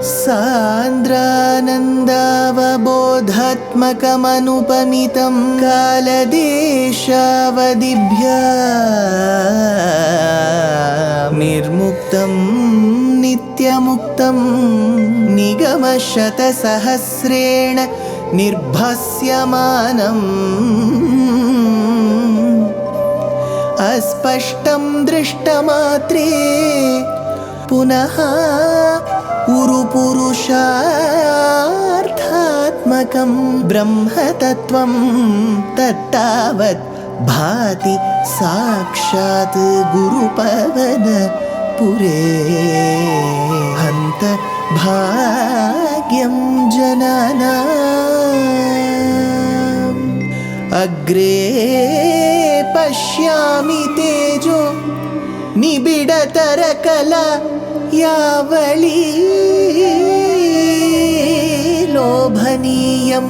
सान्द्रानन्दावबोधात्मकमनुपमितं कालदेशावदिभ्या निर्मुक्तं नित्यमुक्तं निगमशतसहस्रेण निर्भास्यमानम् अस्पष्टं दृष्टमात्रे पुनः उरुपुरुषार्थात्मकं ब्रह्मतत्त्वं तत्तावत् भाति साक्षात् गुरुपवनपुरे हन्त भाग्यं जनानाम् अग्रे पश्यामि तेजो निबिडतरकला यावली लोभनीयं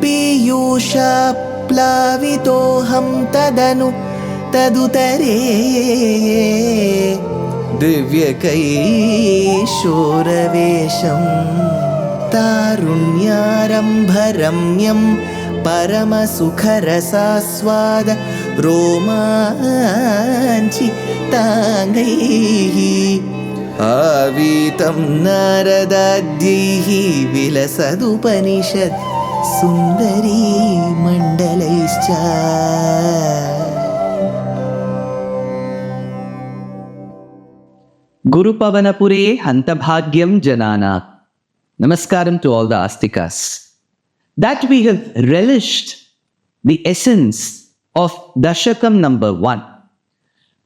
पीयूषाप्लावितोऽहं तदुतरे दिव्यकैशोरवेशं तारुण्यारम्भरम्यं परमसुखरसास्वाद रोमाञ्चिताङ्गैः आवीतं नारदाद्यैः विलसदुपनिषत् सुन्दरी मण्डलैश्च Gurupavanapure Hantabhagyam Janana. Namaskaram to all the Astikas. That we have relished the essence of Dashakam number 1,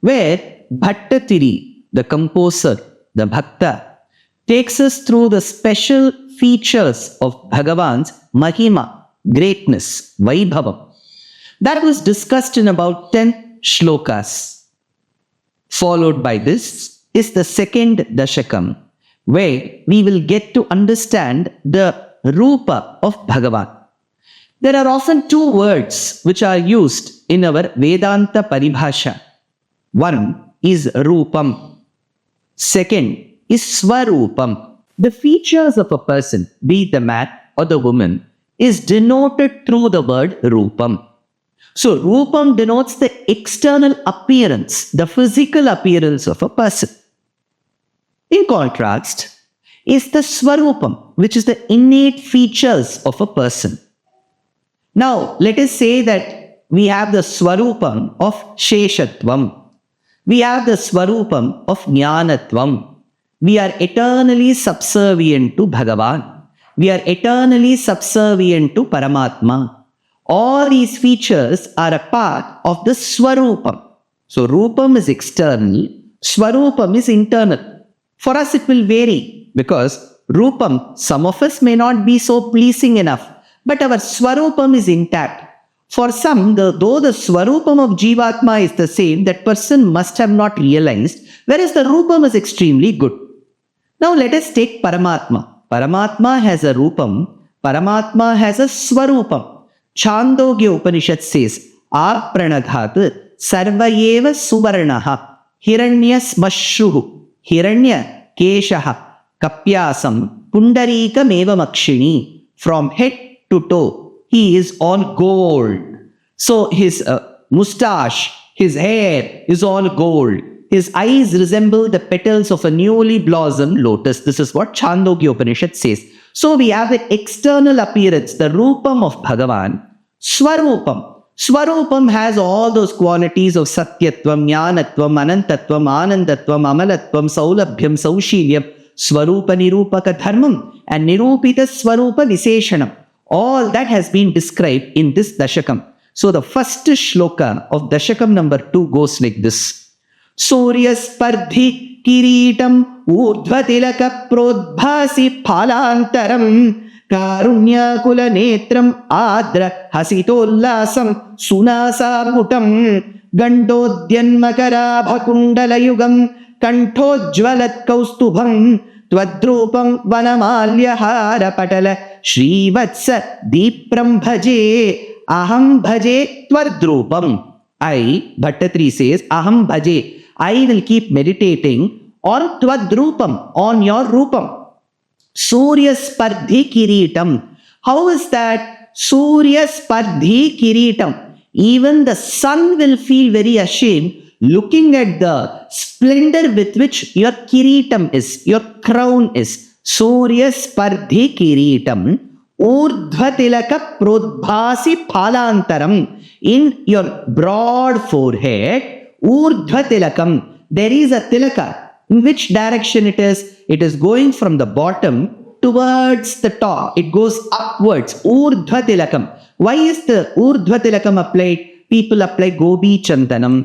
where Bhattatiri, the composer, the Bhakta, takes us through the special features of Bhagavan's Mahima, greatness, Vaibhavam. That was discussed in about 10 shlokas. Followed by this is the second Dashakam, where we will get to understand the Rupa of Bhagavan. There are often 2 words which are used in our Vedanta Paribhasha. One is Rupam. Second is Swarupam. The features of a person, be it the man or the woman, is denoted through the word Rupam. So Rupam denotes the external appearance, the physical appearance of a person. In contrast, is the Swarupam, which is the innate features of a person. Now, let us say that we have the Swarupam of Sheshatvam. We have the Swarupam of Jnanatvam. We are eternally subservient to Bhagavan. We are eternally subservient to Paramatma. All these features are a part of the Swarupam. So, Rupam is external, Swarupam is internal. For us, it will vary because Rupam, some of us may not be so pleasing enough, but our Swarupam is intact. For some, though the Swarupam of Jivatma is the same, that person must have not realized, whereas the Rupam is extremely good. Now let us take Paramatma. Paramatma has a Rupam, Paramatma has a Swarupam. Chandogya Upanishad says, Apranadhat sarvayeva suvarnaha hiranya smashruhu hiranya keshaha kapyasam pundarika meva makshini. From head to toe, he is all gold. So his moustache, his hair is all gold. His eyes resemble the petals of a newly blossomed lotus. This is what Chandogya Upanishad says. So we have the external appearance, the Rupam of Bhagavan. Swarupam. Swarupam has all those qualities of Satyatvam, Jnanatvam, Anantatvam, Anandatvam, Amalatvam, Saulabhyam, Saushilyam, Swarupa Nirupaka Dharmam, and Nirupita Swarupa Viseshanam. All that has been described in this Dashakam. So the first shloka of Dashakam number 2 goes like this. Surya Spardhi Kiritam Urdhvatilaka Prodbhasi Phalantaram Karunyakula Netram Adra Hasitollasam Sunasaputam Gandodyanmakarabhakundalayugam Kanthojvalat Kaustubham Twadrupam Vanamalya Patala Srivatsa Deepram Bhaje Aham Bhaje Twadrupam. I, Bhattatri says, Aham Bhaje, I will keep meditating or Twadrupam, on your Rupam. Surya Spardhi Kiritam. How is that? Surya Spardhi Kiritam. Even the sun will feel very ashamed looking at the splendor with which your Kiritam is, your crown is. Surya Spardhi Kiritam. Urdhvatilaka prodbhasi phalantaram. In your broad forehead, Urdhvatilakam, there is a tilaka. In which direction it is? It is going from the bottom towards the top. It goes upwards. Urdhvatilakam. Why is the Urdhvatilakam applied? People apply Gobi Chandanam.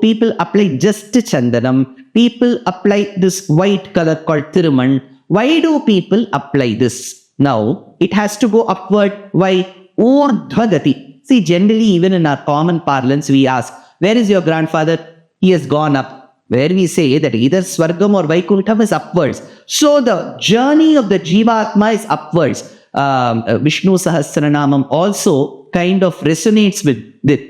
People apply just Chandanam. People apply this white color called Thiruman. Why do people apply this? Now, it has to go upward. Why? Urdhvagati. See, generally, even in our common parlance, we ask, where is your grandfather? He has gone up. Where we say that either Swargam or Vaikuntham is upwards. So, the journey of the Jivatma is upwards. Vishnu Sahasranamam also kind of resonates with it.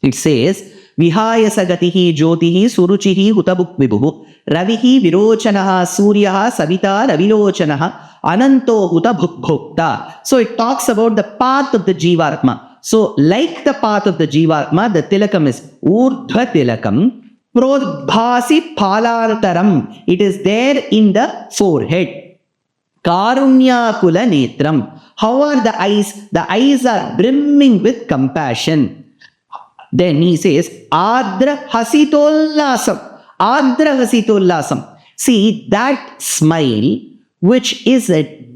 It says, Vihaya Sagatihi Jyotihi Suruchihi Hutabuk Vibhu Ravihi Virochanaha Suryaha Savita Ravilochanaha Ananto Huta Bhukbhokta. So it talks about the path of the Jivatma. So like the path of the Jivatma, the Tilakam is Urdhva Tilakam Prodbhasi Phalantaram. It is there in the forehead. Karunya Kula Netram. How are the eyes? The eyes are brimming with compassion. Then he says, Adra Hasitollasam. Adra Hasitollasam. See, that smile which is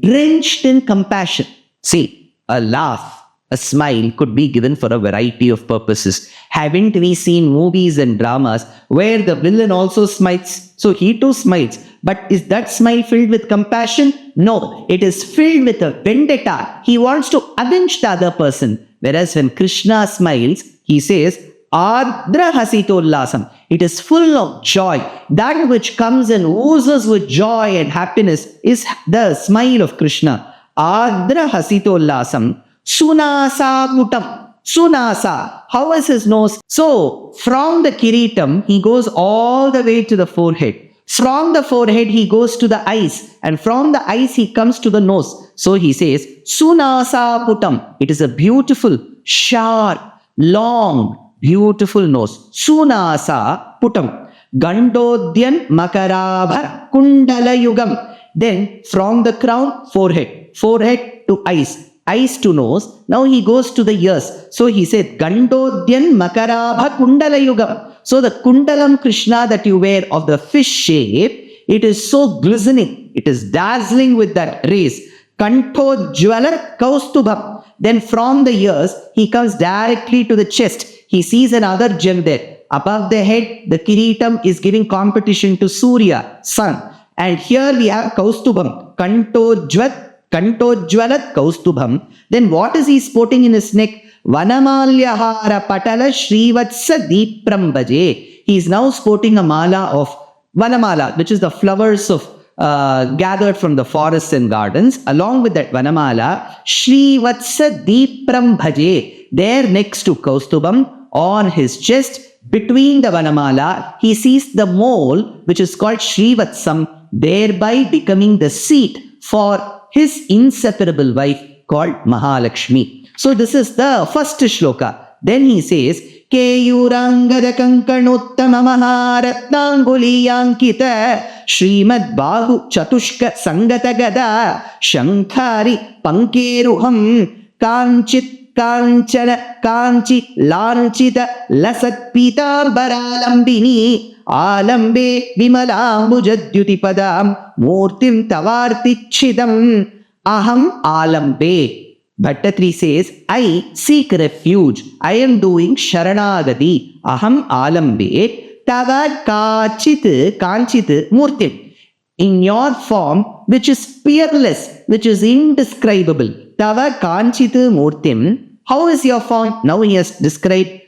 drenched in compassion. See, a laugh, a smile could be given for a variety of purposes. Haven't we seen movies and dramas where the villain also smiles? So he too smiles. But is that smile filled with compassion? No, it is filled with a vendetta. He wants to avenge the other person. Whereas when Krishna smiles, he says, Adra Hasitollasam. It is full of joy. That which comes and oozes with joy and happiness is the smile of Krishna. Adra Hasitollasam. Sunasa Mutam. Sunasa. How is his nose? So, from the Kiritam, he goes all the way to the forehead. From the forehead, he goes to the eyes. And from the eyes, he comes to the nose. So, he says, Sunasa Putam. It is a beautiful, sharp, long, beautiful nose. Sunasa Putam. Gandodyan Makarabha Kundala Yugam. Then from the crown, forehead. Forehead to eyes. Eyes to nose. Now he goes to the ears. So he said, Gandodyan Makarabha Kundala Yugam. So the Kundalam Krishna that you wear of the fish shape, it is so glistening. It is dazzling with that rays. Kanto Jwalar Kaustubham. Then from the ears, he comes directly to the chest. He sees another gem there. Above the head, the Kiritam is giving competition to Surya, sun. And here we have Kaustubham. Kanto Jwalat Kaustubham. Then what is he sporting in his neck? Vanamalyahara Patala Srivatsa Deepram Bhaje. He is now sporting a mala of Vanamala, which is the flowers of gathered from the forests and gardens. Along with that Vanamala, Srivatsa Deepram Bhaje. There next to Kaustubham, on his chest, between the Vanamala, he sees the mole, which is called Srivatsam, thereby becoming the seat for his inseparable wife called Mahalakshmi. So this is the first shloka. Then he says, Keyurangada Kankanottama Maharatnanguliyankita Srimad Bahu Chatushka Sangata Gada Shankari Pankeruham Kanchit Kanchana Kanchi Lanchita Lasat Pitambaralambini Alambe Vimalambujadyuti Padam Murtim Tavartichidam Aham Alambe. Bhattatri says, I seek refuge. I am doing Sharanagati. Aham Alambe Tavad Kanchit Murtim. In your form, which is peerless, which is indescribable. Tava Kanchita Murtim. How is your form? Now he has described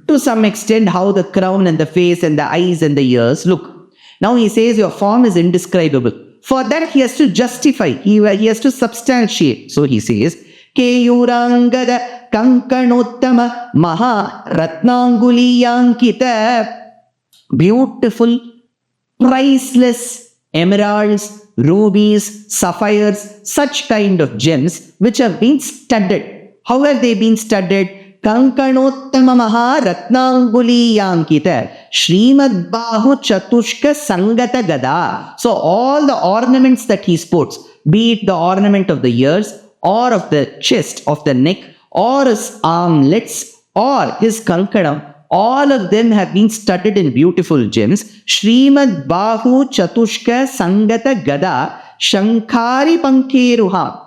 to some extent how the crown and the face and the eyes and the ears look. Now he says your form is indescribable. For that he has to justify. He has to substantiate. So he says, Keyurangada Kankanottama Maha Ratnanguliyankita. Beautiful priceless emeralds, rubies, sapphires, such kind of gems which have been studded. How have they been studded? Kankanottama Ratnanguliyankita Srimad Bahu Chatushka Sangata Gada. So all the ornaments that he sports, be it the ornament of the ears or of the chest, of the neck, or his armlets, or his kankanam, all of them have been studded in beautiful gems. Srimad Bahu Chatushka Sangata Gada Shankari Pankeruha.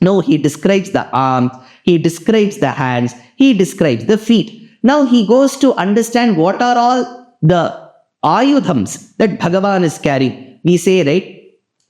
No, he describes the arms, he describes the hands, he describes the feet. Now he goes to understand what are all the ayudhams that Bhagavan is carrying. We say, right?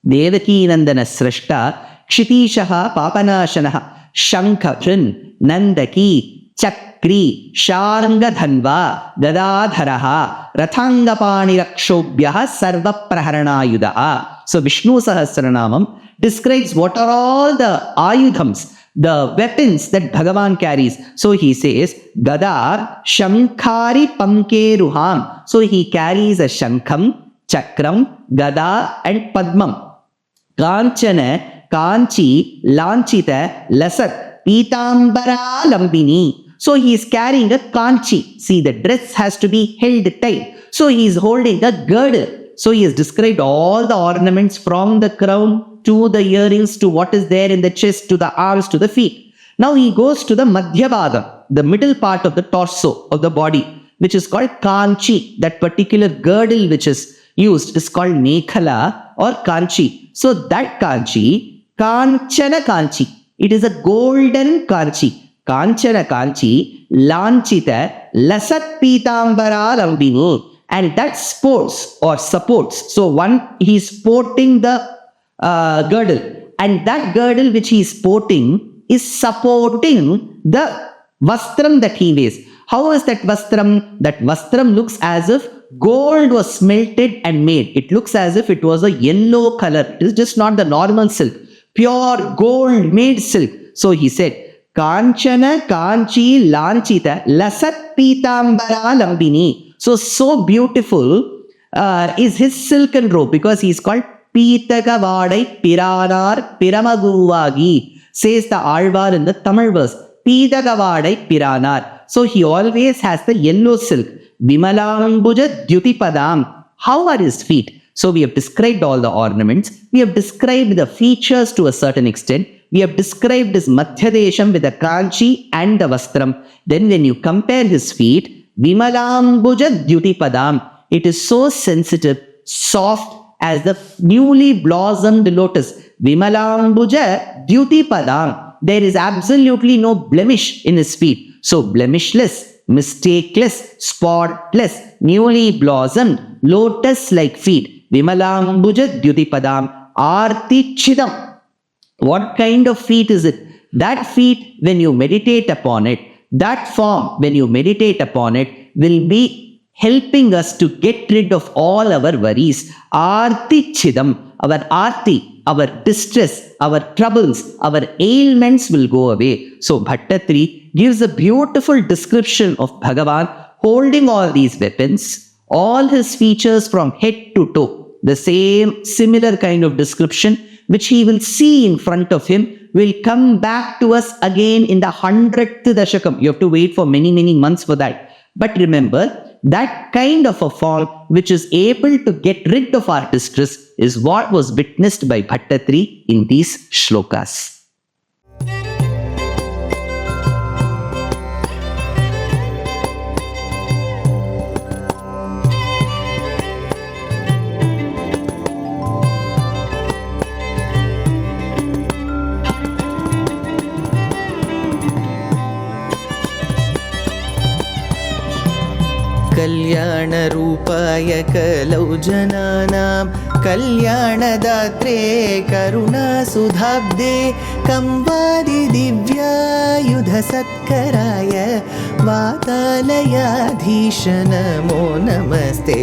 Devaki Nandana Srashta, Kshitishaha Papanashanaha, Shankachan, Nandaki, Chakri, Sharanga Dhanva, Dadadharaha, Rathangapani Rakshobhyaha, Sarva Praharanayudaha. So Vishnu Sahasranamam describes what are all the ayudhams, the weapons that Bhagavan carries. So he says, Gada Shankari Pankeruham. So he carries a Shankam, Chakram, Gada and Padmam. Kanchana, Kanchi, Lanchita, Lasat, Pitambara Lambini. So he is carrying a Kanchi. See, the dress has to be held tight. So he is holding a girdle. So he has described all the ornaments from the crown to the earrings to what is there in the chest to the arms to the feet. Now he goes to the Madhyabhagam, the middle part of the torso of the body, which is called Kanchi. That particular girdle which is used is called Mekhala or Kanchi. So that Kanchi, Kanchana Kanchi, it is a golden Kanchi. Kanchana Kanchi, Lanchita, Lasat Pitambara Lambini. And that sports or supports. So one, he is sporting the girdle. And that girdle which he is sporting is supporting the vastram that he wears. How is that vastram? That vastram looks as if gold was smelted and made. It looks as if it was a yellow color. It is just not the normal silk. Pure gold made silk. So he said, Kanchana Kanchi Lanchita Lasat Pitambara Lambini. So beautiful is his silken robe because he is called Pitagavadai Piranar Piramaguvagi, says the Alvar in the Tamil verse. Pitagavadai Piranar. So he always has the yellow silk. Vimalambuja Dyutipadam. How are his feet? So we have described all the ornaments. We have described the features to a certain extent. We have described his Madhyadesham with the Kanchi and the Vastram. Then when you compare his feet, Vimalambuja Dyutipadam, it is so sensitive, soft as the newly blossomed lotus. Vimalambuja Dyutipadam. There is absolutely no blemish in his feet. So blemishless, mistakeless, spotless, newly blossomed, lotus-like feet. Vimalambuja Dyutipadam Arti Chidam. What kind of feet is it? That feet, when you meditate upon it, that form, when you meditate upon it, will be helping us to get rid of all our worries. Arti Chidam, our arti, our distress, our troubles, our ailments will go away. So Bhattatri gives a beautiful description of Bhagavan holding all these weapons, all his features from head to toe. The same similar kind of description which he will see in front of him will come back to us again in the 100th Dashakam. You have to wait for many months for that. But remember, that kind of a form which is able to get rid of our distress is what was witnessed by Bhattatri in these shlokas. कल्याणरूपाय कलौ जनानां कल्याणदात्रे करुणासुधाब्दे कंवादिदिव्यायुधसत्कराय वातालयाधीश नमो नमस्ते।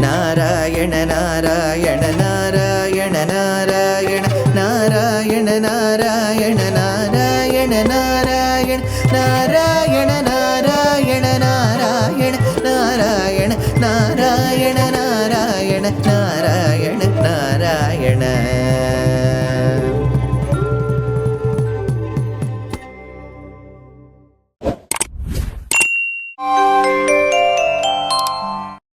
नारायण नारायण नारायण नारायण नारायण नारायण नारायण नारायण नारायण नारायण नारायण नारायण नारायण नारायण നാരായണ